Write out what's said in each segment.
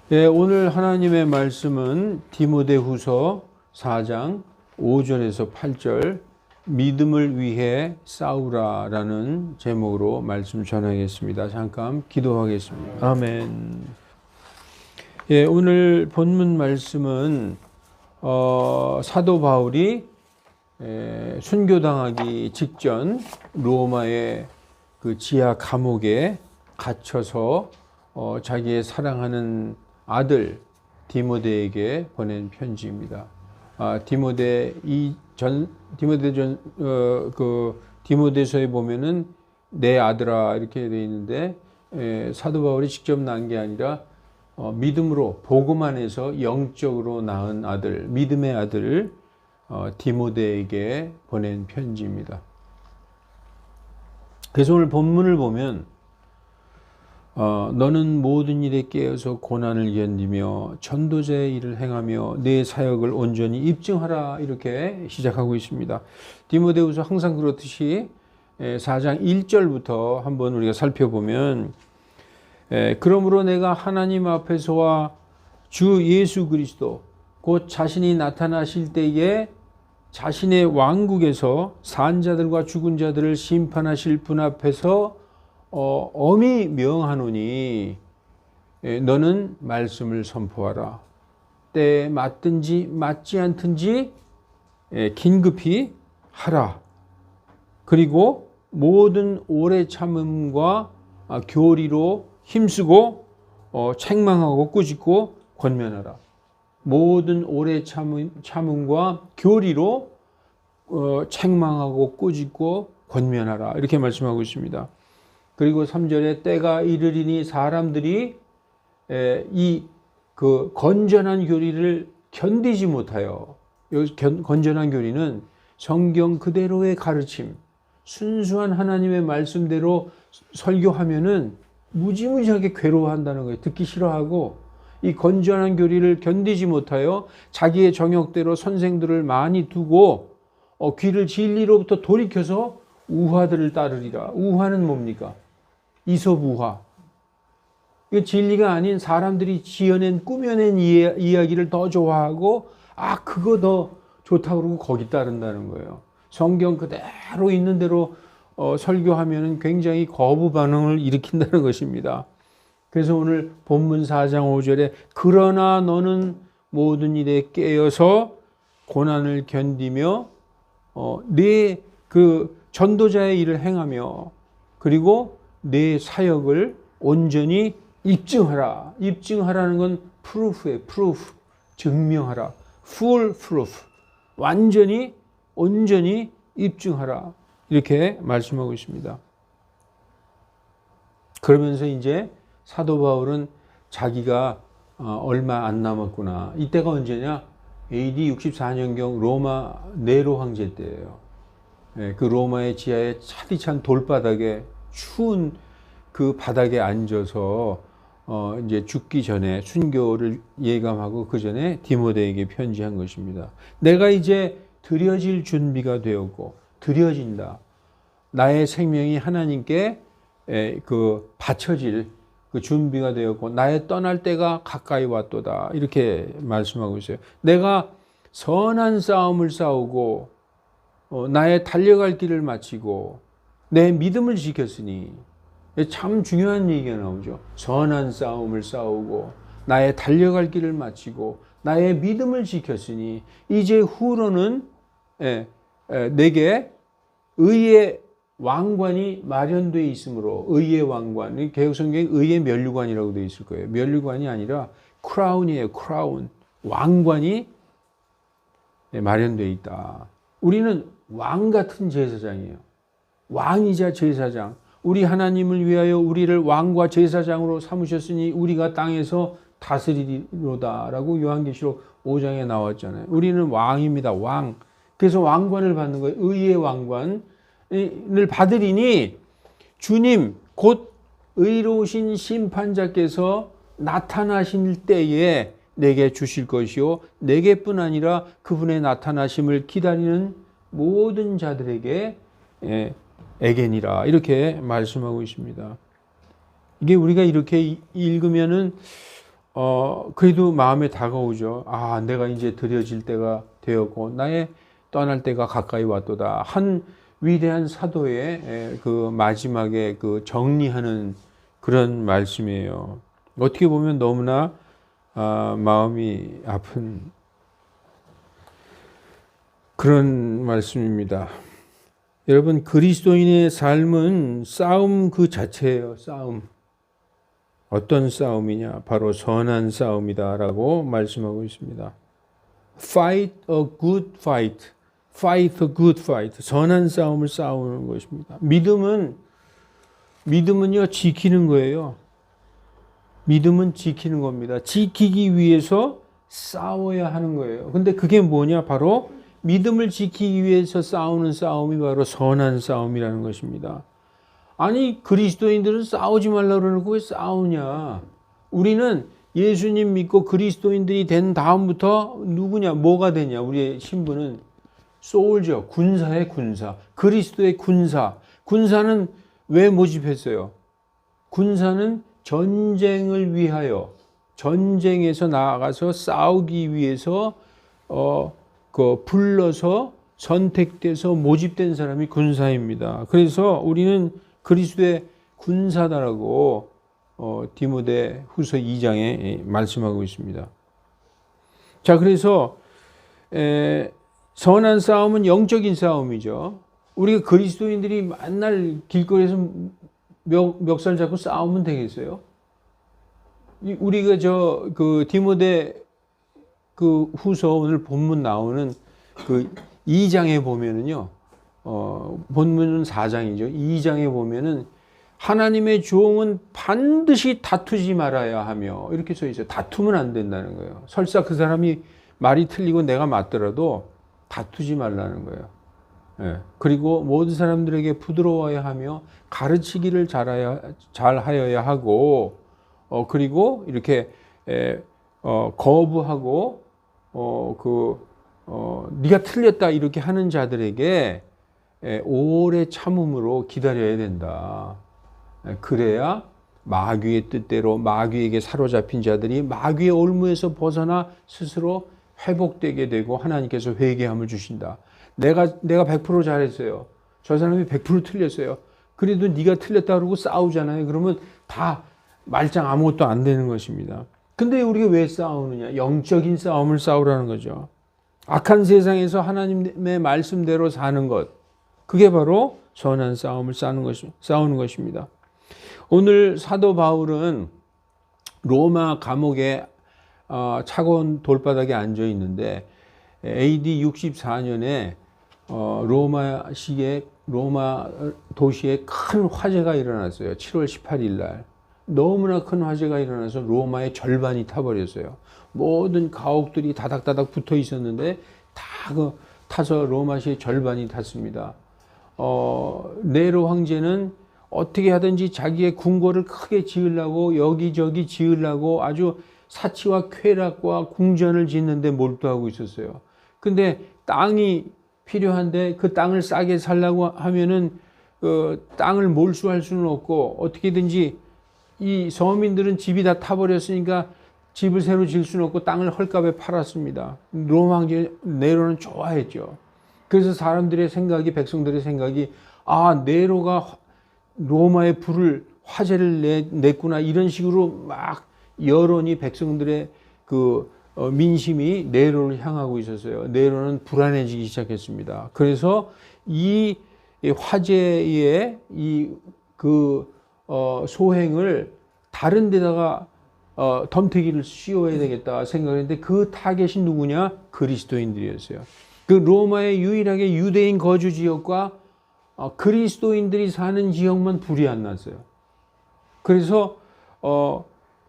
네, 오늘 하나님의 말씀은 디모데후서 4장 5절에서 8절 믿음을 위해 싸우라라는 제목으로 말씀 전하겠습니다. 잠깐 기도하겠습니다. 아멘. 예, 오늘 본문 말씀은 사도 바울이 순교당하기 직전 로마의 그 지하 감옥에 갇혀서 자기의 사랑하는 아들 디모데에게 보낸 편지입니다. 디모데서에 보면은 내 아들아 이렇게 되어 있는데 사도 바울이 직접 낳은 게 아니라 믿음으로 복음 안에서 영적으로 낳은 아들, 믿음의 아들 디모데에게 보낸 편지입니다. 그래서 오늘 본문을 보면 너는 모든 일에 깨어서 고난을 견디며 전도자의 일을 행하며 내 사역을 온전히 입증하라 이렇게 시작하고 있습니다. 디모데후서 항상 그렇듯이 4장 1절부터 한번 우리가 살펴보면 그러므로 내가 하나님 앞에서와 주 예수 그리스도 곧 자신이 나타나실 때에 자신의 왕국에서 산 자들과 죽은 자들을 심판하실 분 앞에서 엄히 명하노니 너는 말씀을 선포하라. 때에 맞든지 맞지 않든지 긴급히 하라. 그리고 모든 오래 참음과 교리로 힘쓰고 책망하고 꾸짖고 권면하라. 모든 오래 참음과 교리로 책망하고 꾸짖고 권면하라. 이렇게 말씀하고 있습니다. 그리고 3절에 때가 이르리니 사람들이 이 건전한 교리를 견디지 못하여, 여기 건전한 교리는 성경 그대로의 가르침, 순수한 하나님의 말씀대로 설교하면은 무지무지하게 괴로워한다는 거예요. 듣기 싫어하고 이 건전한 교리를 견디지 못하여 자기의 정욕대로 선생들을 많이 두고 귀를 진리로부터 돌이켜서 우화들을 따르리라. 우화는 뭡니까? 이솝우화. 이거 진리가 아닌 사람들이 지어낸 꾸며낸 이야기를 더 좋아하고 그거 더 좋다고 그러고 거기 따른다는 거예요. 성경 그대로 있는 대로 설교하면 굉장히 거부 반응을 일으킨다는 것입니다. 그래서 오늘 본문 4장 5절에 그러나 너는 모든 일에 깨어서 고난을 견디며 네 그 전도자의 일을 행하며 그리고 내 사역을 온전히 입증하라. 입증하라는 건 proof예요. proof. 증명하라. full proof. 완전히 온전히 입증하라. 이렇게 말씀하고 있습니다. 그러면서 이제 사도 바울은 자기가 얼마 안 남았구나. 이때가 언제냐? AD 64년경 로마 네로 황제 때예요. 그 로마의 지하에 차디찬 돌바닥에 추운 그 바닥에 앉아서 이제 죽기 전에 순교를 예감하고 그 전에 디모데에게 편지한 것입니다. 내가 이제 드려질 준비가 되었고 드려진다. 나의 생명이 하나님께 바쳐질 그 준비가 되었고 나의 떠날 때가 가까이 왔도다. 이렇게 말씀하고 있어요. 내가 선한 싸움을 싸우고 나의 달려갈 길을 마치고 내 믿음을 지켰으니 참 중요한 얘기가 나오죠. 선한 싸움을 싸우고 나의 달려갈 길을 마치고 나의 믿음을 지켰으니 이제 후로는 내게 의의 왕관이 마련되어 있으므로 의의 왕관, 개역성경에 의의 면류관이라고 되어 있을 거예요. 면류관이 아니라 크라운이에요. 크라운. 왕관이 마련되어 있다. 우리는 왕 같은 제사장이에요. 왕이자 제사장. 우리 하나님을 위하여 우리를 왕과 제사장으로 삼으셨으니 우리가 땅에서 다스리리로다라고 요한계시록 5장에 나왔잖아요. 우리는 왕입니다. 왕. 그래서 왕관을 받는 거예요. 의의 왕관을 받으리니 주님 곧 의로우신 심판자께서 나타나실 때에 내게 주실 것이요 내게뿐 아니라 그분의 나타나심을 기다리는 모든 자들에게 에겐이라 이렇게 말씀하고 있습니다. 이게 우리가 이렇게 읽으면은 그래도 마음에 다가오죠. 아, 내가 이제 드려질 때가 되었고 나의 떠날 때가 가까이 왔도다. 한 위대한 사도의 그 마지막에 그 정리하는 그런 말씀이에요. 어떻게 보면 너무나 마음이 아픈 그런 말씀입니다. 여러분, 그리스도인의 삶은 싸움 그 자체예요. 싸움. 어떤 싸움이냐? 바로 선한 싸움이다라고 말씀하고 있습니다. Fight a good fight. Fight a good fight. 선한 싸움을 싸우는 것입니다. 믿음은요, 지키는 거예요. 믿음은 지키는 겁니다. 지키기 위해서 싸워야 하는 거예요. 근데 그게 뭐냐? 바로 믿음을 지키기 위해서 싸우는 싸움이 바로 선한 싸움이라는 것입니다. 아니, 그리스도인들은 싸우지 말라고 그러고 왜 싸우냐? 우리는 예수님 믿고 그리스도인들이 된 다음부터 누구냐? 뭐가 되냐? 우리의 신분은 소울저, 군사의 군사, 그리스도의 군사. 군사는 왜 모집했어요? 군사는 전쟁을 위하여, 전쟁에서 나아가서 싸우기 위해서 불러서 선택돼서 모집된 사람이 군사입니다. 그래서 우리는 그리스도의 군사다라고 디모데 후서 2장에 말씀하고 있습니다. 자, 그래서 선한 싸움은 영적인 싸움이죠. 우리가 그리스도인들이 맨날 길거리에서 멱살 잡고 싸우면 되겠어요? 우리가 그 디모데 그 후서 오늘 본문 나오는 그 2장에 보면은요, 본문은 4장이죠. 2장에 보면은 하나님의 종은 반드시 다투지 말아야 하며 이렇게 써 있어요. 다투면 안 된다는 거예요. 설사 그 사람이 말이 틀리고 내가 맞더라도 다투지 말라는 거예요. 예. 그리고 모든 사람들에게 부드러워야 하며 가르치기를 잘하여야 하고, 그리고 이렇게 거부하고 네가 틀렸다 이렇게 하는 자들에게 오래 참음으로 기다려야 된다. 그래야 마귀의 뜻대로 마귀에게 사로잡힌 자들이 마귀의 올무에서 벗어나 스스로 회복되게 되고 하나님께서 회개함을 주신다. 내가 100% 잘했어요. 저 사람이 100% 틀렸어요. 그래도 네가 틀렸다 그러고 싸우잖아요. 그러면 다 말짱 아무것도 안 되는 것입니다. 근데 우리가 왜 싸우느냐? 영적인 싸움을 싸우라는 거죠. 악한 세상에서 하나님의 말씀대로 사는 것. 그게 바로 선한 싸움을 싸우는 것입니다. 오늘 사도 바울은 로마 감옥에 차가운 돌바닥에 앉아 있는데 AD 64년에 로마 도시에 큰 화재가 일어났어요. 7월 18일 날. 너무나 큰 화재가 일어나서 로마의 절반이 타버렸어요. 모든 가옥들이 다닥다닥 붙어 있었는데 다 타서 로마시의 절반이 탔습니다. 네로 황제는 어떻게 하든지 자기의 궁궐을 크게 지으려고 여기저기 지으려고 아주 사치와 쾌락과 궁전을 짓는데 몰두하고 있었어요. 근데 땅이 필요한데 그 땅을 싸게 살려고 하면은 땅을 몰수할 수는 없고 어떻게든지 이 서민들은 집이 다 타버렸으니까 집을 새로 지을 수는 없고 땅을 헐값에 팔았습니다. 로마 황제 네로는 좋아했죠. 그래서 사람들의 생각이, 백성들의 생각이, 아, 네로가 로마의 화재를 냈구나, 이런 식으로 막 여론이, 백성들의 민심이 네로를 향하고 있었어요. 네로는 불안해지기 시작했습니다. 그래서 이 화재의 소행을 다른 데다가 덤태기를 씌워야 되겠다 생각했는데 그 타겟이 누구냐? 그리스도인들이었어요. 그 로마의 유일하게 유대인 거주 지역과 그리스도인들이 사는 지역만 불이 안 났어요. 그래서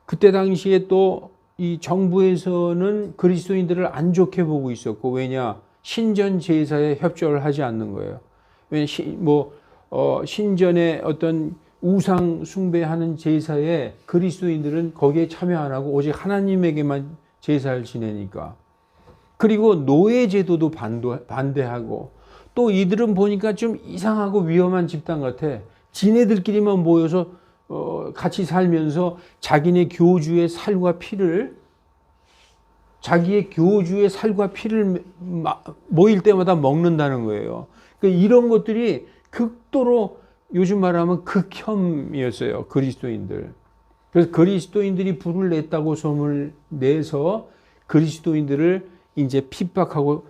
그때 당시에 또 이 정부에서는 그리스도인들을 안 좋게 보고 있었고, 왜냐? 신전 제사에 협조를 하지 않는 거예요. 왜냐? 신전의 어떤 우상 숭배하는 제사에 그리스도인들은 거기에 참여 안 하고 오직 하나님에게만 제사를 지내니까. 그리고 노예 제도도 반대하고, 또 이들은 보니까 좀 이상하고 위험한 집단 같아. 지네들끼리만 모여서 같이 살면서 자기의 교주의 살과 피를 모일 때마다 먹는다는 거예요. 그러니까 이런 것들이 극도로 요즘 말하면 극혐이었어요. 그리스도인들. 그래서 그리스도인들이 불을 냈다고 소문을 내서 그리스도인들을 이제 핍박하고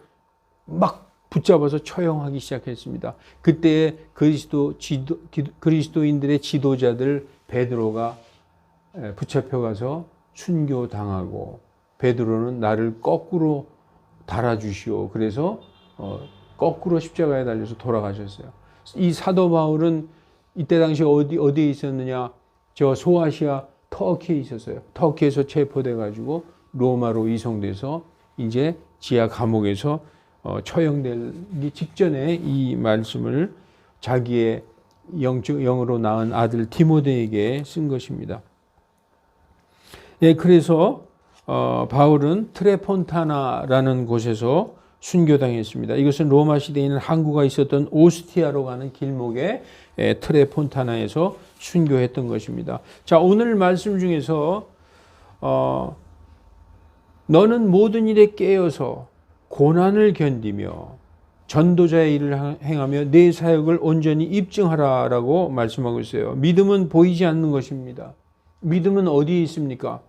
막 붙잡아서 처형하기 시작했습니다. 그때 그리스도인들의 지도자들 베드로가 붙잡혀가서 순교당하고, 베드로는 나를 거꾸로 달아주시오. 그래서 거꾸로 십자가에 달려서 돌아가셨어요. 이 사도 바울은 이때 당시 어디에 있었느냐? 저 소아시아 터키에 있었어요. 터키에서 체포돼 가지고 로마로 이송돼서 이제 지하 감옥에서 처형되기 직전에 이 말씀을 자기의 영으로 낳은 아들 디모데에게 쓴 것입니다. 예, 그래서 바울은 트레폰타나라는 곳에서 순교당했습니다. 이것은 로마 시대에 있는 항구가 있었던 오스티아로 가는 길목에 트레폰타나에서 순교했던 것입니다. 자, 오늘 말씀 중에서 너는 모든 일에 깨어서 고난을 견디며 전도자의 일을 행하며 내 사역을 온전히 입증하라라고 말씀하고 있어요. 믿음은 보이지 않는 것입니다. 믿음은 어디에 있습니까?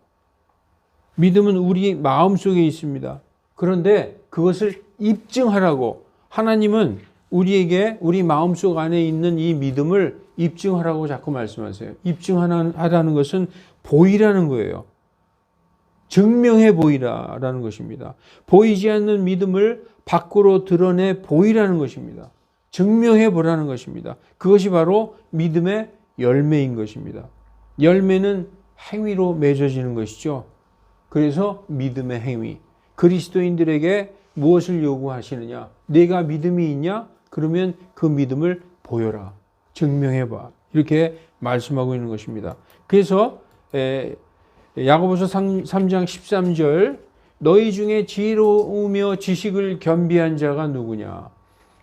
믿음은 우리 마음속에 있습니다. 그런데 그것을 입증하라고, 하나님은 우리에게 우리 마음속 안에 있는 이 믿음을 입증하라고 자꾸 말씀하세요. 입증하라는 것은 보이라는 거예요. 증명해 보이라라는 것입니다. 보이지 않는 믿음을 밖으로 드러내 보이라는 것입니다. 증명해 보라는 것입니다. 그것이 바로 믿음의 열매인 것입니다. 열매는 행위로 맺어지는 것이죠. 그래서 믿음의 행위. 그리스도인들에게 무엇을 요구하시느냐? 내가 믿음이 있냐? 그러면 그 믿음을 보여라. 증명해봐. 이렇게 말씀하고 있는 것입니다. 그래서 야고보서 3장 13절, 너희 중에 지혜로우며 지식을 겸비한 자가 누구냐?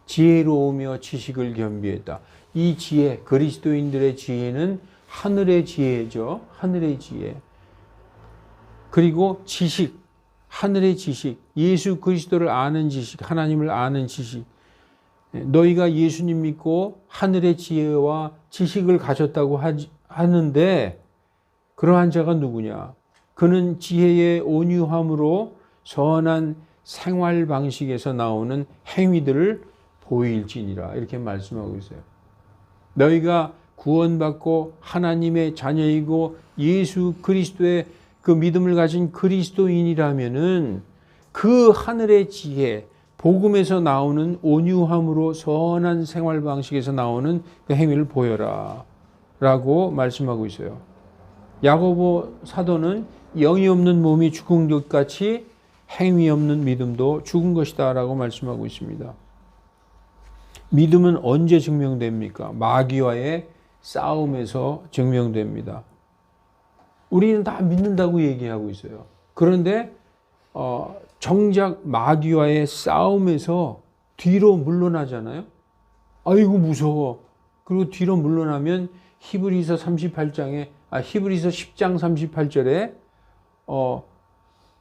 지혜로우며 지식을 겸비했다. 이 지혜, 그리스도인들의 지혜는 하늘의 지혜죠. 하늘의 지혜. 그리고 지식, 하늘의 지식, 예수 그리스도를 아는 지식, 하나님을 아는 지식. 너희가 예수님 믿고 하늘의 지혜와 지식을 가졌다고 하는데 그러한 자가 누구냐? 그는 지혜의 온유함으로 선한 생활 방식에서 나오는 행위들을 보일지니라. 이렇게 말씀하고 있어요. 너희가 구원받고 하나님의 자녀이고 예수 그리스도의 그 믿음을 가진 그리스도인이라면은 그 하늘의 지혜, 복음에서 나오는 온유함으로 선한 생활 방식에서 나오는 그 행위를 보여라 라고 말씀하고 있어요. 야고보 사도는 영이 없는 몸이 죽은 것 같이 행위 없는 믿음도 죽은 것이다 라고 말씀하고 있습니다. 믿음은 언제 증명됩니까? 마귀와의 싸움에서 증명됩니다. 우리는 다 믿는다고 얘기하고 있어요. 그런데 정작 마귀와의 싸움에서 뒤로 물러나잖아요. 아이고 무서워. 그리고 뒤로 물러나면 히브리서 10장 38절에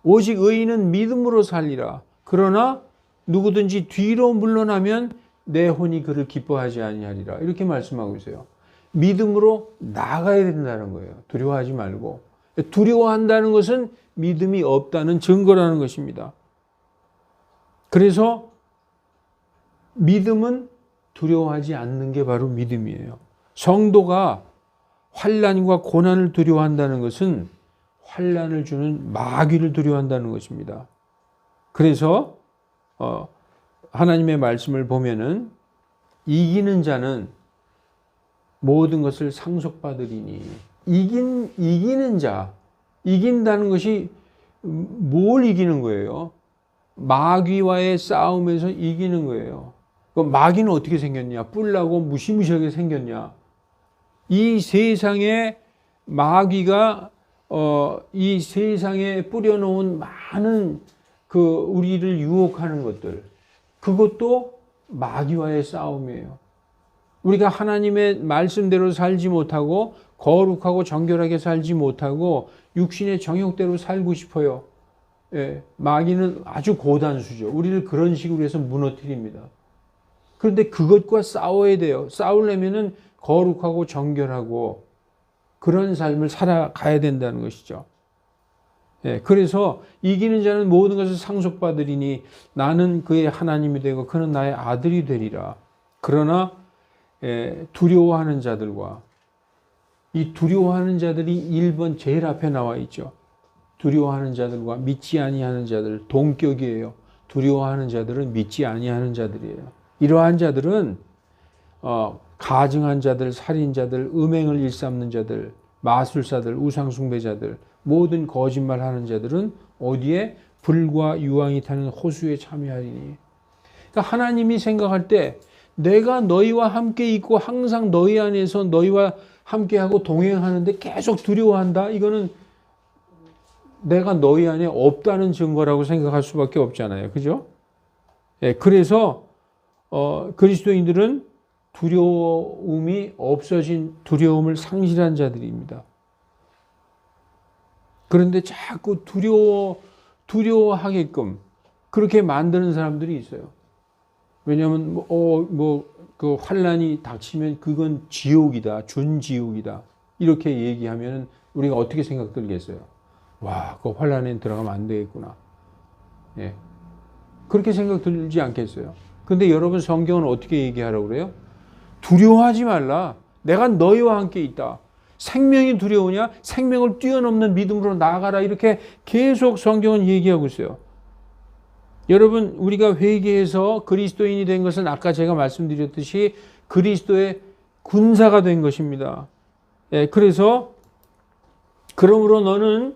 오직 의인은 믿음으로 살리라. 그러나 누구든지 뒤로 물러나면 내 혼이 그를 기뻐하지 아니하리라. 이렇게 말씀하고 있어요. 믿음으로 나가야 된다는 거예요. 두려워하지 말고. 두려워한다는 것은 믿음이 없다는 증거라는 것입니다. 그래서 믿음은 두려워하지 않는 게 바로 믿음이에요. 성도가 환난과 고난을 두려워한다는 것은 환난을 주는 마귀를 두려워한다는 것입니다. 그래서 하나님의 말씀을 보면은 이기는 자는 모든 것을 상속받으리니, 이기는 자, 이긴다는 것이 뭘 이기는 거예요? 마귀와의 싸움에서 이기는 거예요. 마귀는 어떻게 생겼냐? 뿔나고 무시무시하게 생겼냐? 이 세상에 마귀가 이 세상에 뿌려놓은 많은 그 우리를 유혹하는 것들, 그것도 마귀와의 싸움이에요. 우리가 하나님의 말씀대로 살지 못하고 거룩하고 정결하게 살지 못하고 육신의 정욕대로 살고 싶어요. 예, 마귀는 아주 고단수죠. 우리를 그런 식으로 해서 무너뜨립니다. 그런데 그것과 싸워야 돼요. 싸우려면은 거룩하고 정결하고 그런 삶을 살아가야 된다는 것이죠. 예, 그래서 이기는 자는 모든 것을 상속받으리니 나는 그의 하나님이 되고 그는 나의 아들이 되리라. 그러나 두려워하는 자들과 이 두려워하는 자들이 1번 제일 앞에 나와 있죠. 두려워하는 자들과 믿지 아니하는 자들, 동격이에요. 두려워하는 자들은 믿지 아니하는 자들이에요. 이러한 자들은 가증한 자들, 살인자들, 음행을 일삼는 자들, 마술사들, 우상숭배자들, 모든 거짓말하는 자들은 어디에? 불과 유황이 타는 호수에 참여하리니. 그러니까 하나님이 생각할 때 내가 너희와 함께 있고 항상 너희 안에서 너희와 함께하고 동행하는데 계속 두려워한다? 이거는 내가 너희 안에 없다는 증거라고 생각할 수밖에 없잖아요. 그죠? 예, 그래서 그리스도인들은 두려움이 없어진 두려움을 상실한 자들입니다. 그런데 자꾸 두려워하게끔 그렇게 만드는 사람들이 있어요. 왜냐하면 그 환란이 닥치면 그건 지옥이다, 준지옥이다 이렇게 얘기하면 우리가 어떻게 생각 들겠어요? 와, 그 환란에 들어가면 안 되겠구나. 예, 그렇게 생각 들지 않겠어요? 근데 여러분 성경은 어떻게 얘기하라고 그래요? 두려워하지 말라. 내가 너희와 함께 있다. 생명이 두려우냐? 생명을 뛰어넘는 믿음으로 나아가라. 이렇게 계속 성경은 얘기하고 있어요. 여러분, 우리가 회개해서 그리스도인이 된 것은 아까 제가 말씀드렸듯이 그리스도의 군사가 된 것입니다. 예, 그래서 그러므로 너는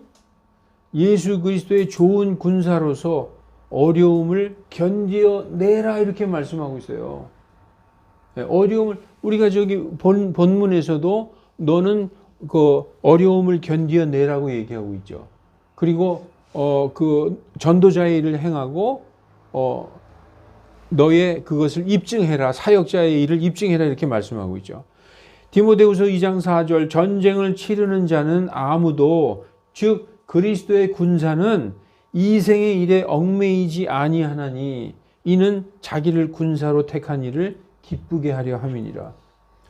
예수 그리스도의 좋은 군사로서 어려움을 견디어내라 이렇게 말씀하고 있어요. 예, 어려움을 우리가 저기 본문에서도 너는 그 어려움을 견디어내라고 얘기하고 있죠. 그리고 그 전도자의 일을 행하고 너의 그것을 입증해라. 사역자의 일을 입증해라 이렇게 말씀하고 있죠. 디모데후서 2장 4절 전쟁을 치르는 자는 아무도 즉 그리스도의 군사는 이생의 일에 얽매이지 아니하나니 이는 자기를 군사로 택한 이를 기쁘게 하려 함이니라.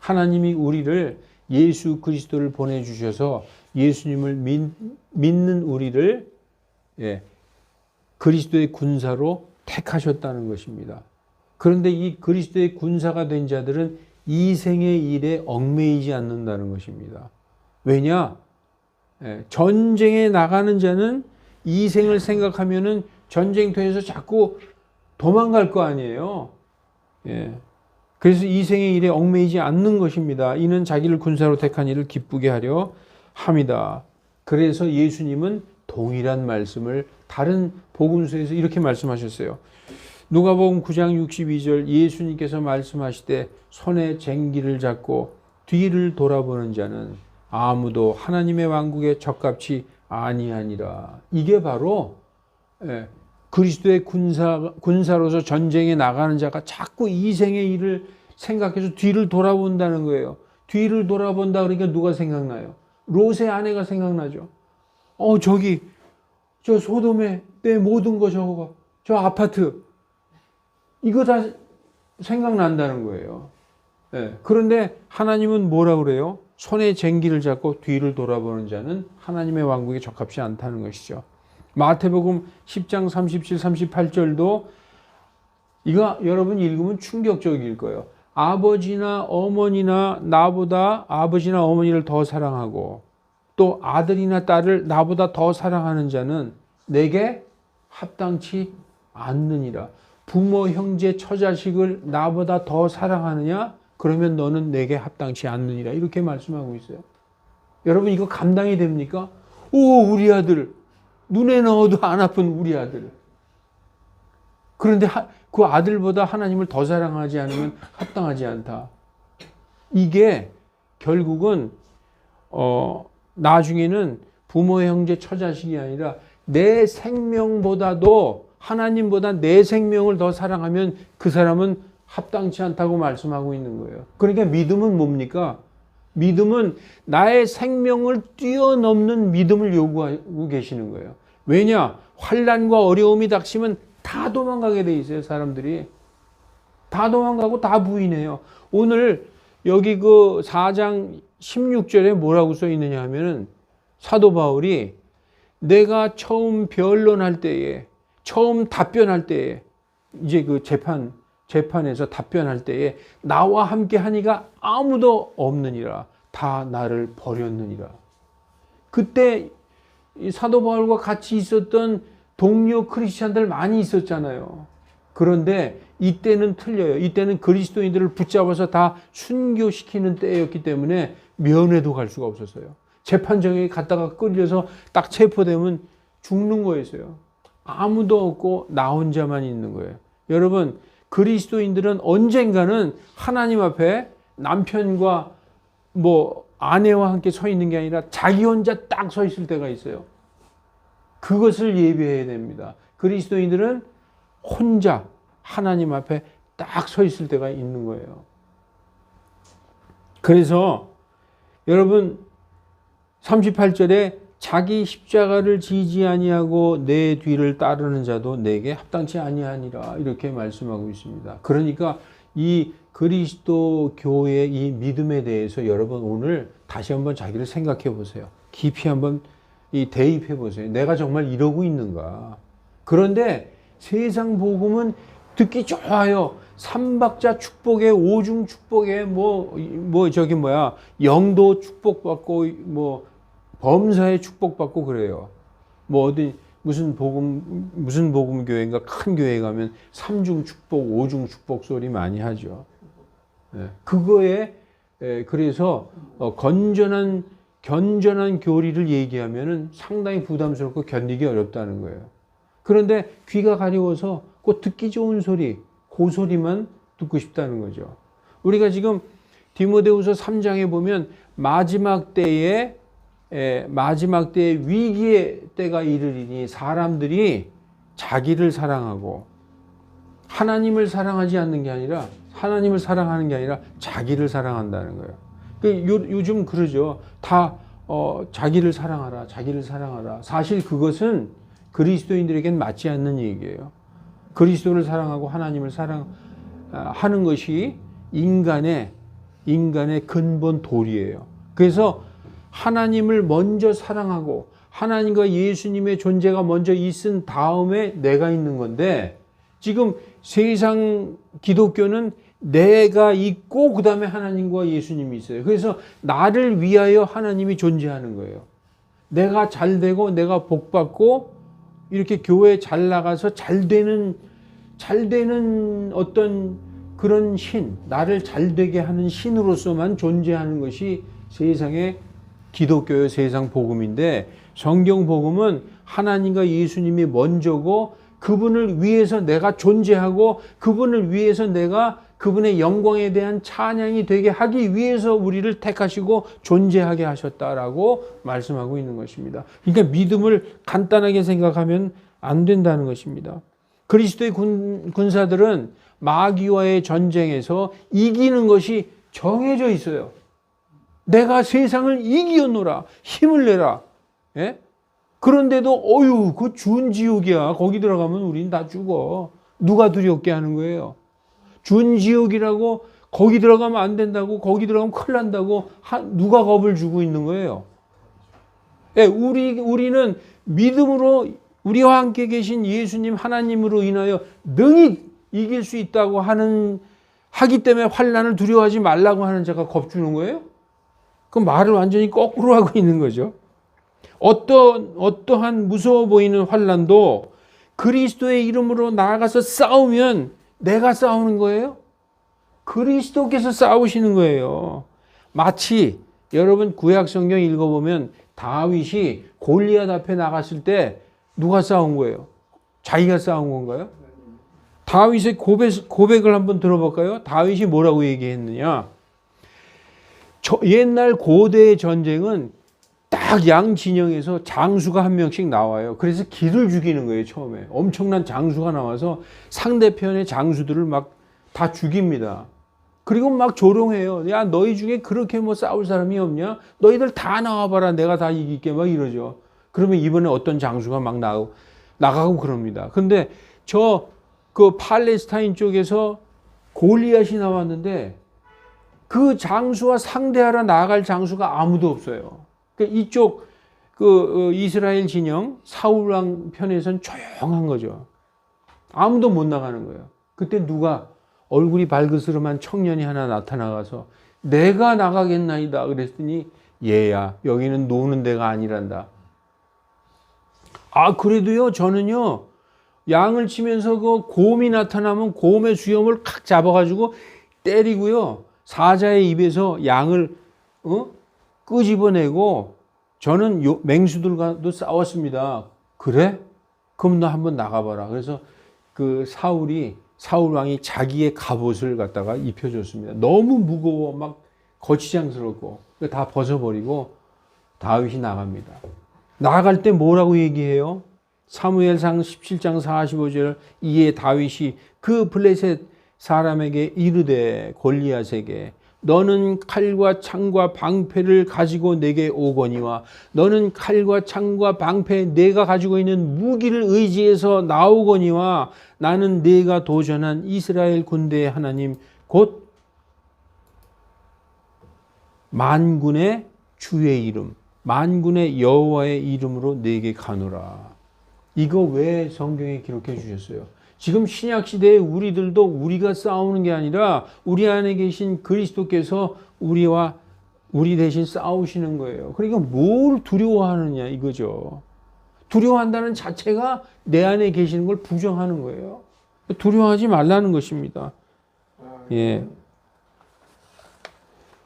하나님이 우리를 예수 그리스도를 보내주셔서 예수님을 믿는 우리를 그리스도의 군사로 택하셨다는 것입니다. 그런데 이 그리스도의 군사가 된 자들은 이생의 일에 얽매이지 않는다는 것입니다. 왜냐? 전쟁에 나가는 자는 이생을 생각하면은 전쟁터에서 자꾸 도망갈 거 아니에요. 그래서 이생의 일에 얽매이지 않는 것입니다. 이는 자기를 군사로 택한 이를 기쁘게 하려 함이다. 그래서 예수님은 동일한 말씀을 다른 복음서에서 이렇게 말씀하셨어요. 누가복음 9장 62절 예수님께서 말씀하시되 손에 쟁기를 잡고 뒤를 돌아보는 자는 아무도 하나님의 왕국에 적합치 아니하니라. 이게 바로 그리스도의 군사로서 전쟁에 나가는 자가 자꾸 이생의 일을 생각해서 뒤를 돌아본다는 거예요. 뒤를 돌아본다 그러니까 누가 생각나요? 롯의 아내가 생각나죠. 저기 저 소돔에 내 모든 거 저거 저 아파트 이거 다 생각난다는 거예요. 그런데 하나님은 뭐라 그래요? 손에 쟁기를 잡고 뒤를 돌아보는 자는 하나님의 왕국에 적합지 않다는 것이죠. 마태복음 10장 37, 38절도 이거 여러분 읽으면 충격적일 거예요. 아버지나 어머니나 나보다 아버지나 어머니를 더 사랑하고 또 아들이나 딸을 나보다 더 사랑하는 자는 내게 합당치 않느니라. 부모, 형제, 처자식을 나보다 더 사랑하느냐? 그러면 너는 내게 합당치 않느니라. 이렇게 말씀하고 있어요. 여러분 이거 감당이 됩니까? 우리 아들. 눈에 넣어도 안 아픈 우리 아들. 그런데 그 아들보다 하나님을 더 사랑하지 않으면 합당하지 않다. 이게 결국은 나중에는 부모, 형제, 처자식이 아니라 내 생명보다도 하나님보다 내 생명을 더 사랑하면 그 사람은 합당치 않다고 말씀하고 있는 거예요. 그러니까 믿음은 뭡니까? 믿음은 나의 생명을 뛰어넘는 믿음을 요구하고 계시는 거예요. 왜냐? 환난과 어려움이 닥치면 다 도망가게 돼 있어요. 사람들이 다 도망가고 다 부인해요. 오늘 여기 그 4장 16절에 뭐라고 써 있느냐 하면은 사도 바울이 내가 처음 변론할 때에, 처음 답변할 때에, 이제 그 재판에서 답변할 때에 나와 함께 하니가 아무도 없느니라. 다 나를 버렸느니라. 그때 이 사도 바울과 같이 있었던 동료 크리스찬들 많이 있었잖아요. 그런데 이때는 틀려요. 이때는 그리스도인들을 붙잡아서 다 순교시키는 때였기 때문에 면회도 갈 수가 없었어요. 재판정에 갔다가 끌려서 딱 체포되면 죽는 거였어요. 아무도 없고 나 혼자만 있는 거예요. 여러분, 그리스도인들은 언젠가는 하나님 앞에 남편과 뭐 아내와 함께 서 있는 게 아니라 자기 혼자 딱 서 있을 때가 있어요. 그것을 예비해야 됩니다. 그리스도인들은 혼자 하나님 앞에 딱 서 있을 때가 있는 거예요. 그래서 여러분 38절에 자기 십자가를 지지 아니하고 내 뒤를 따르는 자도 내게 합당치 아니하니라 이렇게 말씀하고 있습니다. 그러니까 이 그리스도 교회의 이 믿음에 대해서 여러분 오늘 다시 한번 자기를 생각해 보세요. 깊이 한번 대입해 보세요. 내가 정말 이러고 있는가? 그런데 세상 복음은 듣기 좋아요. 삼박자 축복에 오중 축복에 영도 축복받고 범사에 축복받고 그래요. 어디 무슨 복음 교회인가 큰 교회 가면 삼중 축복, 오중 축복 소리 많이 하죠. 그거에 그래서 견전한 교리를 얘기하면은 상당히 부담스럽고 견디기 어렵다는 거예요. 그런데 귀가 가려워서 꼭 듣기 좋은 소리, 그 소리만 듣고 싶다는 거죠. 우리가 지금 디모데후서 3장에 보면 마지막 때에 위기의 때가 이르리니 사람들이 자기를 사랑하고 하나님을 사랑하지 않는 게 아니라 하나님을 사랑하는 게 아니라 자기를 사랑한다는 거예요. 요즘 그러죠. 다 자기를 사랑하라, 자기를 사랑하라. 사실 그것은 그리스도인들에겐 맞지 않는 얘기예요. 그리스도를 사랑하고 하나님을 사랑하는 것이 인간의 근본 도리예요. 그래서 하나님을 먼저 사랑하고 하나님과 예수님의 존재가 먼저 있은 다음에 내가 있는 건데 지금 세상 기독교는 내가 있고 그 다음에 하나님과 예수님이 있어요. 그래서 나를 위하여 하나님이 존재하는 거예요. 내가 잘 되고 내가 복 받고 이렇게 교회 잘 나가서 잘 되는 어떤 그런 나를 잘 되게 하는 신으로서만 존재하는 것이 세상의 기독교의 세상 복음인데 성경 복음은 하나님과 예수님이 먼저고 그분을 위해서 내가 존재하고 그분을 위해서 내가 그분의 영광에 대한 찬양이 되게 하기 위해서 우리를 택하시고 존재하게 하셨다라고 말씀하고 있는 것입니다. 그러니까 믿음을 간단하게 생각하면 안 된다는 것입니다. 그리스도의 군사들은 마귀와의 전쟁에서 이기는 것이 정해져 있어요. 내가 세상을 이기었노라. 힘을 내라. 예? 그런데도 그 준지옥이야. 거기 들어가면 우린 다 죽어. 누가 두렵게 하는 거예요? 준지옥이라고 거기 들어가면 안 된다고 거기 들어가면 큰일 난다고 누가 겁을 주고 있는 거예요? 예, 우리는 믿음으로 우리와 함께 계신 예수님 하나님으로 인하여 능히 이길 수 있다고 하기 때문에 환난을 두려워하지 말라고 하는 자가 겁주는 거예요? 그 말을 완전히 거꾸로 하고 있는 거죠. 어떠한 무서워 보이는 환난도 그리스도의 이름으로 나아가서 싸우면 내가 싸우는 거예요? 그리스도께서 싸우시는 거예요. 마치 여러분 구약 성경 읽어보면 다윗이 골리앗 앞에 나갔을 때 누가 싸운 거예요? 자기가 싸운 건가요? 다윗의 고백을 한번 들어볼까요? 다윗이 뭐라고 얘기했느냐? 옛날 고대의 전쟁은 딱 양 진영에서 장수가 한 명씩 나와요. 그래서 기를 죽이는 거예요, 처음에. 엄청난 장수가 나와서 상대편의 장수들을 막 다 죽입니다. 그리고 막 조롱해요. 야, 너희 중에 그렇게 뭐 싸울 사람이 없냐? 너희들 다 나와봐라. 내가 다 이길게. 막 이러죠. 그러면 이번에 어떤 장수가 막 나가고 그럽니다. 근데 그 팔레스타인 쪽에서 골리앗이 나왔는데 그 장수와 상대하러 나아갈 장수가 아무도 없어요. 그러니까 이쪽 이스라엘 진영 사울 왕 편에선 조용한 거죠. 아무도 못 나가는 거예요. 그때 누가 얼굴이 발그스름한 청년이 하나 나타나가서 내가 나가겠나이다 그랬더니 얘야 여기는 노는 데가 아니란다. 아 그래도요 저는요 양을 치면서 그 곰이 나타나면 곰의 수염을 칵 잡아가지고 때리고요 사자의 입에서 양을 끄집어내고 저는 맹수들과도 싸웠습니다. 그래? 그럼 너 한번 나가봐라. 그래서 그 사울 왕이 자기의 갑옷을 갖다가 입혀줬습니다. 너무 무거워 막 거치장스럽고 다 벗어버리고 다윗이 나갑니다. 나갈 때 뭐라고 얘기해요? 사무엘상 17장 45절 이에 다윗이 그 블레셋 사람에게 이르되 골리앗에게 너는 칼과 창과 방패를 가지고 내게 오거니와 너는 칼과 창과 방패 내가 가지고 있는 무기를 의지해서 나오거니와 나는 내가 도전한 이스라엘 군대의 하나님 곧 만군의 주의 이름 만군의 여호와의 이름으로 내게 가노라. 이거 왜 성경에 기록해 주셨어요? 지금 신약시대에 우리들도 우리가 싸우는 게 아니라 우리 안에 계신 그리스도께서 우리 대신 싸우시는 거예요. 그러니까 뭘 두려워하느냐 이거죠. 두려워한다는 자체가 내 안에 계시는 걸 부정하는 거예요. 두려워하지 말라는 것입니다. 예.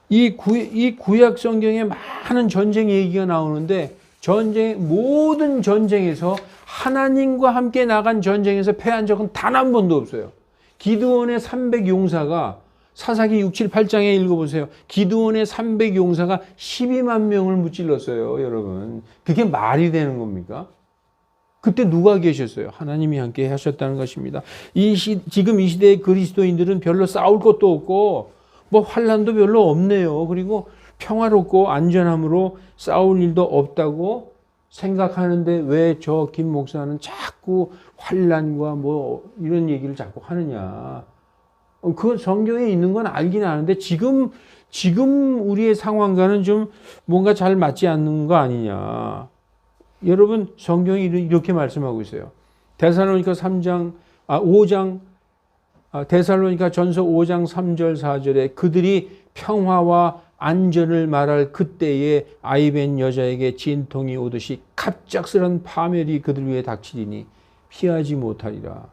이 구약 성경에 많은 전쟁 얘기가 나오는데 모든 전쟁에서 하나님과 함께 나간 전쟁에서 패한 적은 단 한 번도 없어요. 기드온의 300용사가 사사기 6, 7, 8장에 읽어보세요. 기드온의 300용사가 12만 명을 무찔렀어요. 여러분. 그게 말이 되는 겁니까? 그때 누가 계셨어요? 하나님이 함께 하셨다는 것입니다. 지금 이 시대의 그리스도인들은 별로 싸울 것도 없고 뭐 환난도 별로 없네요. 그리고 평화롭고 안전함으로 싸울 일도 없다고 생각하는데 왜 저 김 목사는 자꾸 환난과 뭐 이런 얘기를 자꾸 하느냐. 그 성경에 있는 건 알긴 아는데 지금 우리의 상황과는 좀 뭔가 잘 맞지 않는 거 아니냐. 여러분 성경이 이렇게 말씀하고 있어요. 데살로니가 5장 데살로니가 전서 5장 3절 4절에 그들이 평화와 안전을 말할 그때에 아이벤 여자에게 진통이 오듯이 갑작스런 파멸이 그들 위에 닥치리니 피하지 못하리라.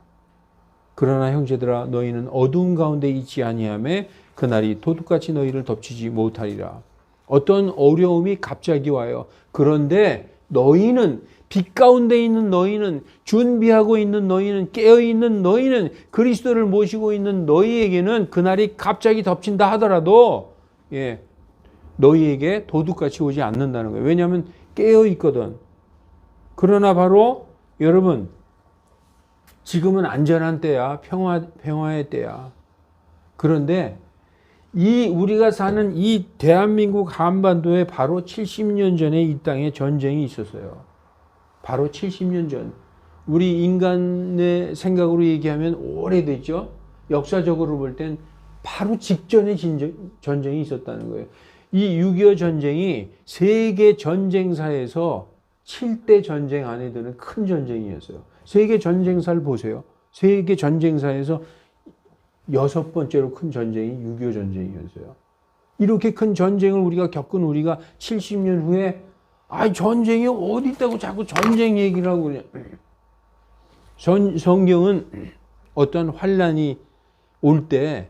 그러나 형제들아 너희는 어두운 가운데 있지 아니하매 그날이 도둑같이 너희를 덮치지 못하리라. 어떤 어려움이 갑자기 와요. 그런데 너희는 빛 가운데 있는 너희는 준비하고 있는 너희는 깨어있는 너희는 그리스도를 모시고 있는 너희에게는 그날이 갑자기 덮친다 하더라도 너희에게 도둑같이 오지 않는다는 거예요. 왜냐하면 깨어있거든. 그러나 바로 여러분 지금은 안전한 때야. 평화의 때야. 그런데 우리가 사는 이 대한민국 한반도에 바로 70년 전에 이 땅에 전쟁이 있었어요. 바로 70년 전. 우리 인간의 생각으로 얘기하면 오래됐죠. 역사적으로 볼 땐 바로 직전에 전쟁이 있었다는 거예요. 이 6.25 전쟁이 세계 전쟁사에서 7대 전쟁 안에 드는 큰 전쟁이었어요. 세계 전쟁사를 보세요. 세계 전쟁사에서 6번째로 큰 전쟁이 6.25 전쟁이었어요. 이렇게 큰 전쟁을 우리가 겪은 우리가 70년 후에 전쟁이 어디 있다고 자꾸 전쟁 얘기를 하고 그냥. 성경은 어떤 환란이 올 때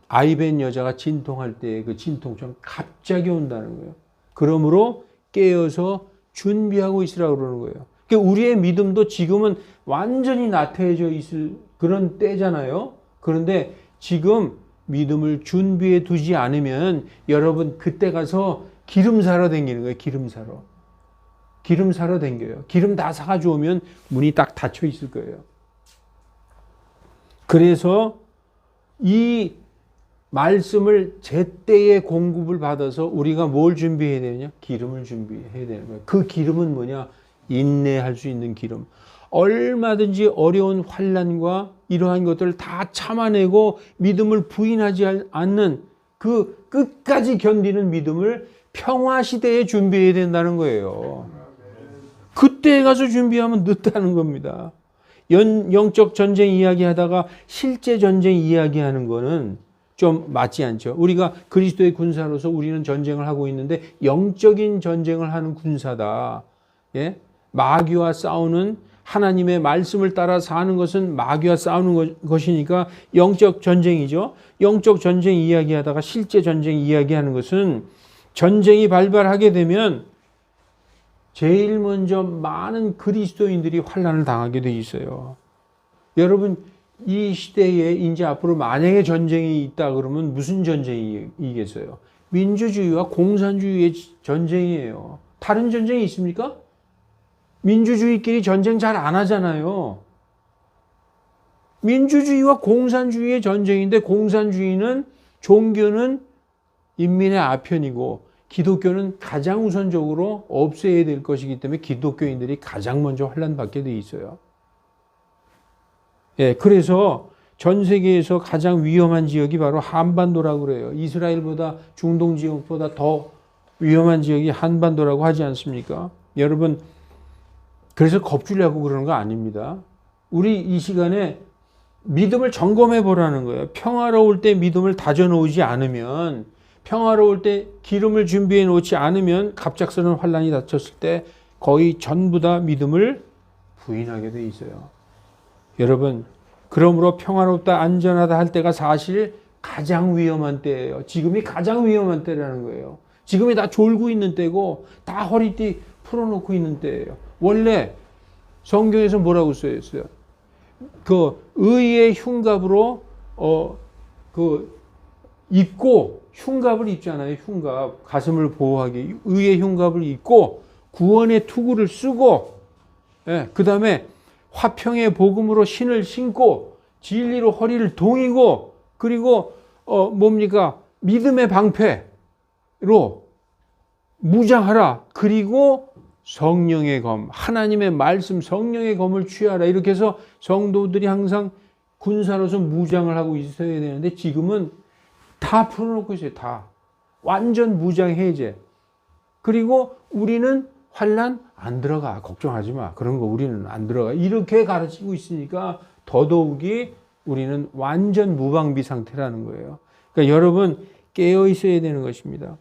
아이벤 여자가 진통할 때 그 진통처럼 갑자기 온다는 거예요. 그러므로 깨어서 준비하고 있으라고 그러는 거예요. 그러니까 우리의 믿음도 지금은 완전히 나태해져 있을 그런 때잖아요. 그런데 지금 믿음을 준비해 두지 않으면 여러분 그때 가서 기름 사러 다니는 거예요. 기름 사러 다녀요. 기름 다 사가지고 오면 문이 딱 닫혀 있을 거예요. 그래서 이 말씀을 제때에 공급을 받아서 우리가 뭘 준비해야 되느냐? 기름을 준비해야 되는 거예요. 그 기름은 뭐냐? 인내할 수 있는 기름. 얼마든지 어려운 환난과 이러한 것들을 다 참아내고 믿음을 부인하지 않는 그 끝까지 견디는 믿음을 평화 시대에 준비해야 된다는 거예요. 그때 가서 준비하면 늦다는 겁니다. 영적 전쟁 이야기하다가 실제 전쟁 이야기하는 거는 좀 맞지 않죠. 우리가 그리스도의 군사로서 우리는 전쟁을 하고 있는데 영적인 전쟁을 하는 군사다. 예? 마귀와 싸우는 하나님의 말씀을 따라 사는 것은 마귀와 싸우는 것이니까 영적 전쟁이죠. 영적 전쟁 이야기하다가 실제 전쟁 이야기하는 것은 전쟁이 발발하게 되면 제일 먼저 많은 그리스도인들이 환난을 당하게 돼 있어요. 여러분 이 시대에 이제 앞으로 만약에 전쟁이 있다 그러면 무슨 전쟁이겠어요? 민주주의와 공산주의의 전쟁이에요. 다른 전쟁이 있습니까? 민주주의끼리 전쟁 잘 안 하잖아요. 민주주의와 공산주의의 전쟁인데 공산주의는 종교는 인민의 아편이고 기독교는 가장 우선적으로 없애야 될 것이기 때문에 기독교인들이 가장 먼저 환난받게 돼 있어요. 예, 그래서 전 세계에서 가장 위험한 지역이 바로 한반도라고 그래요. 이스라엘보다 중동 지역보다 더 위험한 지역이 한반도라고 하지 않습니까? 여러분, 그래서 겁주려고 그러는 거 아닙니다. 우리 이 시간에 믿음을 점검해 보라는 거예요. 평화로울 때 믿음을 다져놓지 않으면, 평화로울 때 기름을 준비해 놓지 않으면 갑작스러운 환난이 닥쳤을 때 거의 전부 다 믿음을 부인하게 돼 있어요. 여러분, 그러므로 평화롭다, 안전하다 할 때가 사실 가장 위험한 때예요. 지금이 가장 위험한 때라는 거예요. 지금이 다 졸고 있는 때고 다 허리띠 풀어놓고 있는 때예요. 원래 성경에서 뭐라고 써있어요? 그 의의 흉갑으로 입고 흉갑을 입잖아요. 흉갑, 가슴을 보호하기 의의 흉갑을 입고 구원의 투구를 쓰고, 예, 그 다음에 화평의 복음으로 신을 신고 진리로 허리를 동이고, 그리고 믿음의 방패로 무장하라. 그리고 성령의 검, 하나님의 말씀, 성령의 검을 취하라. 이렇게 해서 성도들이 항상 군사로서 무장을 하고 있어야 되는데 지금은 다 풀어놓고 있어요. 다. 완전 무장 해제. 그리고 우리는 환난 안 들어가. 걱정하지 마. 그런 거 우리는 안 들어가. 이렇게 가르치고 있으니까 더더욱이 우리는 완전 무방비 상태라는 거예요. 그러니까 여러분 깨어 있어야 되는 것입니다.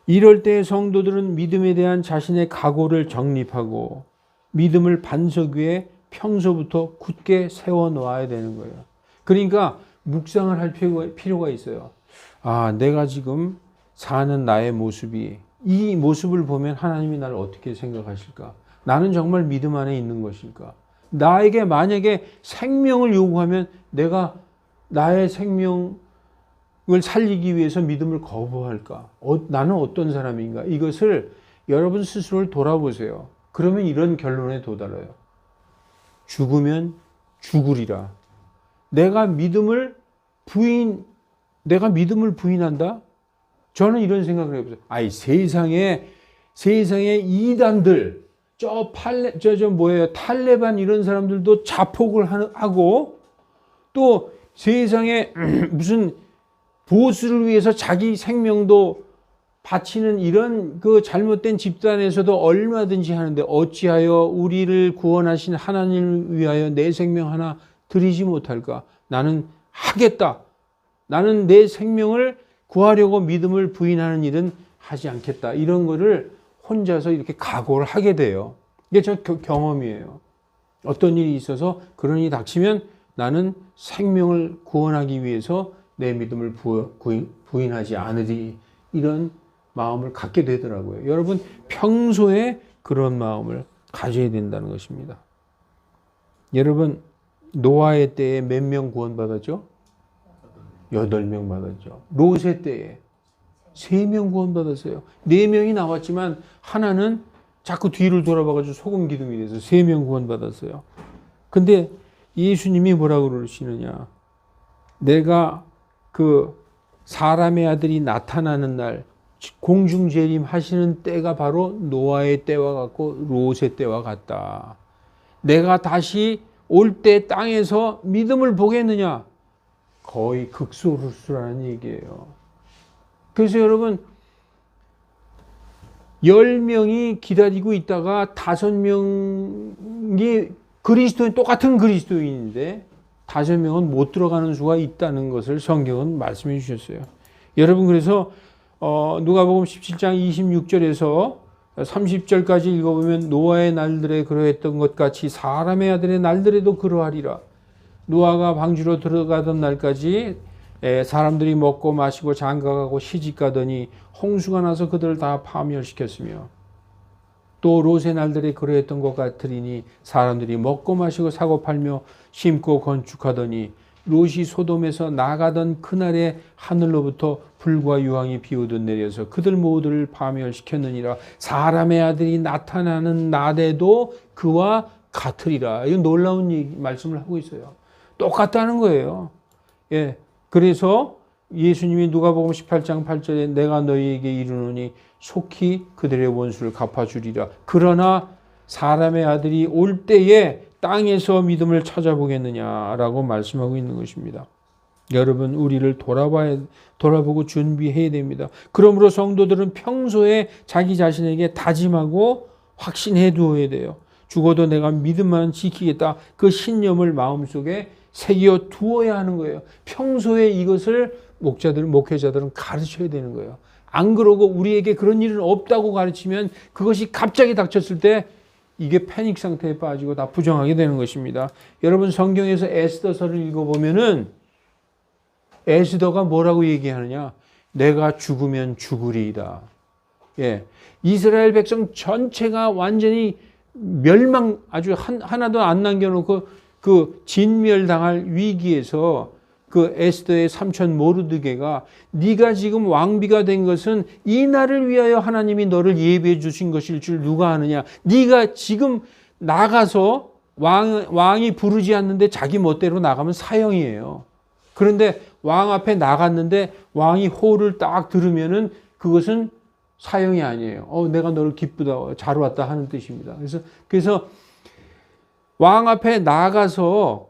이럴 때 성도들은 믿음에 대한 자신의 각오를 정립하고 믿음을 반석 위에 평소부터 굳게 세워놓아야 되는 거예요. 그러니까 묵상을 할 필요가 있어요. 아, 내가 지금 사는 나의 모습이, 이 모습을 보면 하나님이 나를 어떻게 생각하실까? 나는 정말 믿음 안에 있는 것일까? 나에게 만약에 생명을 요구하면 내가 나의 생명을 살리기 위해서 믿음을 거부할까? 나는 어떤 사람인가? 이것을 여러분 스스로를 돌아보세요. 그러면 이런 결론에 도달해요. 죽으면 죽으리라. 내가 믿음을 부인한다? 저는 이런 생각을 해보세요. 아이, 세상에 이단들, 탈레반 이런 사람들도 자폭을 하고, 또 세상에 무슨 보수를 위해서 자기 생명도 바치는 이런 그 잘못된 집단에서도 얼마든지 하는데 어찌하여 우리를 구원하신 하나님을 위하여 내 생명 하나 드리지 못할까? 나는 하겠다. 나는 내 생명을 구하려고 믿음을 부인하는 일은 하지 않겠다. 이런 거를 혼자서 이렇게 각오를 하게 돼요. 이게 저 경험이에요. 어떤 일이 있어서 그런 일이 닥치면 나는 생명을 구원하기 위해서 내 믿음을 부인하지 않으리. 이런 마음을 갖게 되더라고요. 여러분 평소에 그런 마음을 가져야 된다는 것입니다. 여러분 노아의 때에 몇 명 구원받았죠? 8명 받았죠. 롯의 때에 3명 구원받았어요. 4명이 나왔지만 하나는 자꾸 뒤를 돌아봐가지고 소금 기둥이 돼서 3명 구원받았어요. 근데 예수님이 뭐라고 그러시느냐. 내가 그 사람의 아들이 나타나는 날, 공중재림 하시는 때가 바로 노아의 때와 같고 롯의 때와 같다. 내가 다시 올 때 땅에서 믿음을 보겠느냐? 거의 극소수라는 얘기예요. 그래서 여러분 10명이 기다리고 있다가 5명이 그리스도인, 똑같은 그리스도인인데 5명은 못 들어가는 수가 있다는 것을 성경은 말씀해 주셨어요. 여러분 그래서 누가복음 17장 26절에서 30절까지 읽어보면 노아의 날들에 그러했던 것 같이 사람의 아들의 날들에도 그러하리라. 노아가 방주로 들어가던 날까지 사람들이 먹고 마시고 장가가고 시집가더니 홍수가 나서 그들을 다 파멸시켰으며 또 롯의 날들에 그러했던 것 같으리니 사람들이 먹고 마시고 사고 팔며 심고 건축하더니 롯이 소돔에서 나가던 그날에 하늘로부터 불과 유황이 비오듯 내려서 그들 모두를 파멸시켰느니라. 사람의 아들이 나타나는 날에도 그와 같으리라. 이건 놀라운 말씀을 하고 있어요. 똑같다는 거예요. 예. 그래서 예수님이 누가복음 18장 8절에 내가 너희에게 이르노니 속히 그들의 원수를 갚아주리라. 그러나 사람의 아들이 올 때에 땅에서 믿음을 찾아보겠느냐라고 말씀하고 있는 것입니다. 여러분 우리를 돌아보고 준비해야 됩니다. 그러므로 성도들은 평소에 자기 자신에게 다짐하고 확신해 두어야 돼요. 죽어도 내가 믿음만 지키겠다. 그 신념을 마음속에 새겨 두어야 하는 거예요. 평소에 이것을 목회자들은 가르쳐야 되는 거예요. 안 그러고 우리에게 그런 일은 없다고 가르치면 그것이 갑자기 닥쳤을 때 이게 패닉 상태에 빠지고 다 부정하게 되는 것입니다. 여러분 성경에서 에스더서를 읽어보면은 에스더가 뭐라고 얘기하느냐? 내가 죽으면 죽으리이다. 예, 이스라엘 백성 전체가 완전히 멸망, 아주 하나도 안 남겨놓고 그 진멸당할 위기에서 그 에스더의 삼촌 모르드게가 네가 지금 왕비가 된 것은 이 날을 위하여 하나님이 너를 예비해 주신 것일 줄 누가 아느냐. 네가 지금 나가서 왕이 부르지 않는데 자기 멋대로 나가면 사형이에요. 그런데 왕 앞에 나갔는데 왕이 호를 딱 들으면은 그것은 사형이 아니에요. 내가 너를 기쁘다, 잘 왔다 하는 뜻입니다. 그래서 왕 앞에 나가서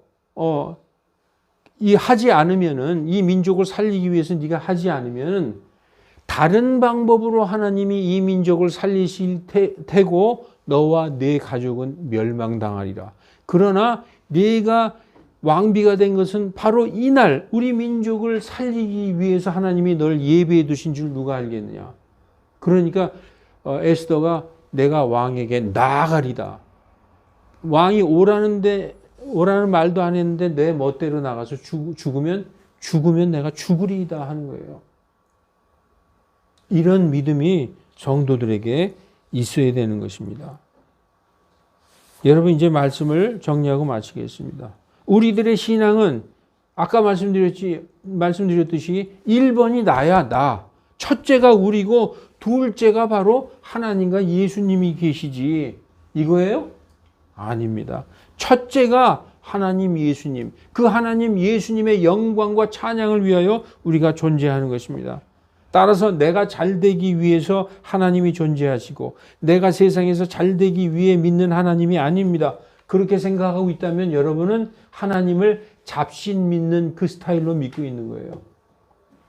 하지 않으면은 이 민족을 살리기 위해서 네가 하지 않으면은 다른 방법으로 하나님이 이 민족을 살리실 테고 너와 네 가족은 멸망당하리라. 그러나 네가 왕비가 된 것은 바로 이날 우리 민족을 살리기 위해서 하나님이 널 예비해 두신 줄 누가 알겠느냐. 그러니까 에스더가 내가 왕에게 나아가리다. 왕이 오라는 말도 안 했는데 내 멋대로 나가서 죽으면 내가 죽으리이다 하는 거예요. 이런 믿음이 성도들에게 있어야 되는 것입니다. 여러분 이제 말씀을 정리하고 마치겠습니다. 우리들의 신앙은 아까 말씀드렸듯이 1번이 나야 나. 첫째가 우리고 둘째가 바로 하나님과 예수님이 계시지. 이거예요? 아닙니다. 첫째가 하나님 예수님. 그 하나님 예수님의 영광과 찬양을 위하여 우리가 존재하는 것입니다. 따라서 내가 잘되기 위해서 하나님이 존재하시고 내가 세상에서 잘되기 위해 믿는 하나님이 아닙니다. 그렇게 생각하고 있다면 여러분은 하나님을 잡신 믿는 그 스타일로 믿고 있는 거예요.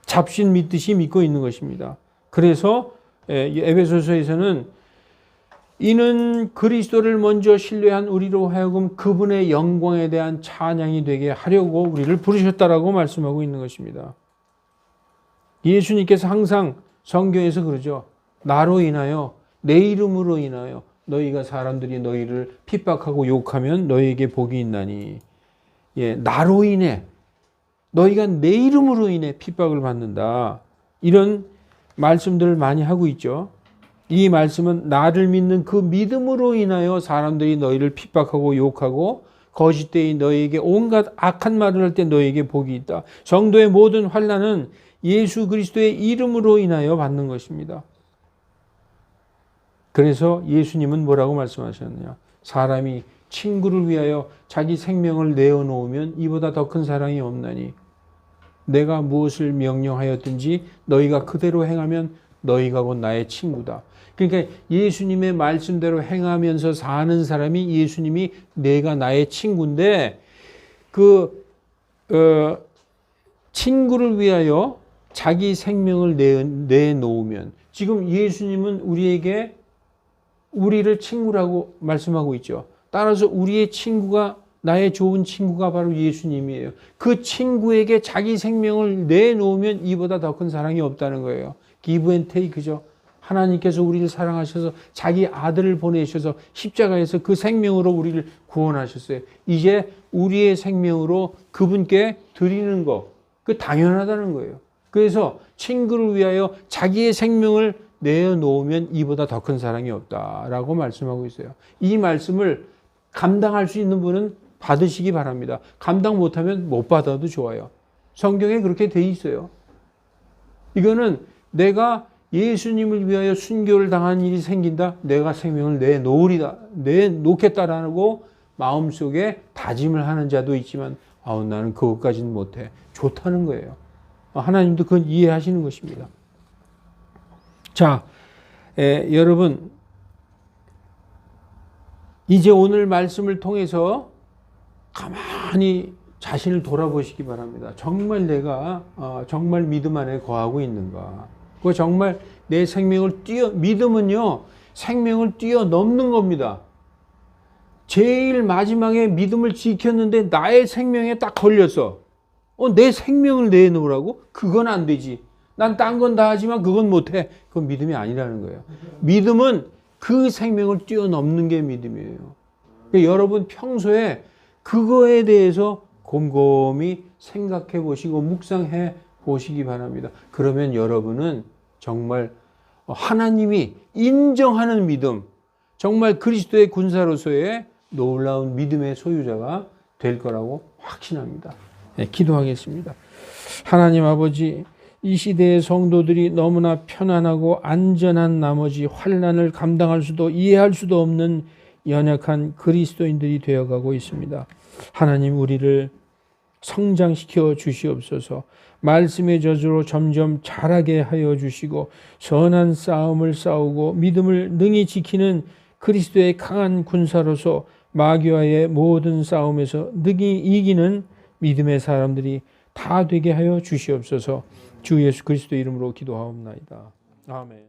잡신 믿듯이 믿고 있는 것입니다. 그래서 에베소서에서는 이는 그리스도를 먼저 신뢰한 우리로 하여금 그분의 영광에 대한 찬양이 되게 하려고 우리를 부르셨다라고 말씀하고 있는 것입니다. 예수님께서 항상 성경에서 그러죠. 나로 인하여 내 이름으로 인하여 너희가 사람들이 너희를 핍박하고 욕하면 너희에게 복이 있나니. 예, 나로 인해 너희가 내 이름으로 인해 핍박을 받는다. 이런 말씀들을 많이 하고 있죠. 이 말씀은 나를 믿는 그 믿음으로 인하여 사람들이 너희를 핍박하고 욕하고 거짓되이 너희에게 온갖 악한 말을 할 때 너희에게 복이 있다. 성도의 모든 환난은 예수 그리스도의 이름으로 인하여 받는 것입니다. 그래서 예수님은 뭐라고 말씀하셨느냐. 사람이 친구를 위하여 자기 생명을 내어놓으면 이보다 더 큰 사랑이 없나니 내가 무엇을 명령하였든지 너희가 그대로 행하면 너희가 곧 나의 친구다. 그러니까 예수님의 말씀대로 행하면서 사는 사람이 예수님이 내가 나의 친구인데 친구를 위하여 자기 생명을 내놓으면 지금 예수님은 우리를 친구라고 말씀하고 있죠. 따라서 우리의 친구가 나의 좋은 친구가 바로 예수님이에요. 그 친구에게 자기 생명을 내놓으면 이보다 더 큰 사랑이 없다는 거예요. 기브 앤 테이크죠. 하나님께서 우리를 사랑하셔서 자기 아들을 보내셔서 십자가에서 그 생명으로 우리를 구원하셨어요. 이제 우리의 생명으로 그분께 드리는 거, 그 당연하다는 거예요. 그래서 친구를 위하여 자기의 생명을 내어놓으면 이보다 더 큰 사랑이 없다라고 말씀하고 있어요. 이 말씀을 감당할 수 있는 분은 받으시기 바랍니다. 감당 못하면 못 받아도 좋아요. 성경에 그렇게 돼 있어요. 이거는 내가 예수님을 위하여 순교를 당한 일이 생긴다. 내가 생명을 내놓겠다라고 마음속에 다짐을 하는 자도 있지만 나는 그것까지는 못해. 좋다는 거예요. 하나님도 그건 이해하시는 것입니다. 자, 여러분 이제 오늘 말씀을 통해서 가만히 자신을 돌아보시기 바랍니다. 정말 내가 정말 믿음 안에 거하고 있는가? 그 정말 내 생명을 믿음은요, 생명을 뛰어넘는 겁니다. 제일 마지막에 믿음을 지켰는데 나의 생명에 딱 걸렸어. 내 생명을 내놓으라고? 그건 안 되지. 난 딴 건 다 하지만 그건 못해. 그건 믿음이 아니라는 거예요. 믿음은 그 생명을 뛰어넘는 게 믿음이에요. 그러니까 여러분 평소에 그거에 대해서 곰곰이 생각해 보시고 묵상해 보시기 바랍니다. 그러면 여러분은 정말 하나님이 인정하는 믿음, 정말 그리스도의 군사로서의 놀라운 믿음의 소유자가 될 거라고 확신합니다. 네, 기도하겠습니다. 하나님 아버지, 이 시대의 성도들이 너무나 편안하고 안전한 나머지 환난을 감당할 수도 이해할 수도 없는 연약한 그리스도인들이 되어가고 있습니다. 하나님, 우리를 성장시켜 주시옵소서. 말씀의 저주로 점점 자라게 하여 주시고 선한 싸움을 싸우고 믿음을 능히 지키는 그리스도의 강한 군사로서 마귀와의 모든 싸움에서 능히 이기는 믿음의 사람들이 다 되게 하여 주시옵소서. 주 예수 그리스도 이름으로 기도하옵나이다. 아멘.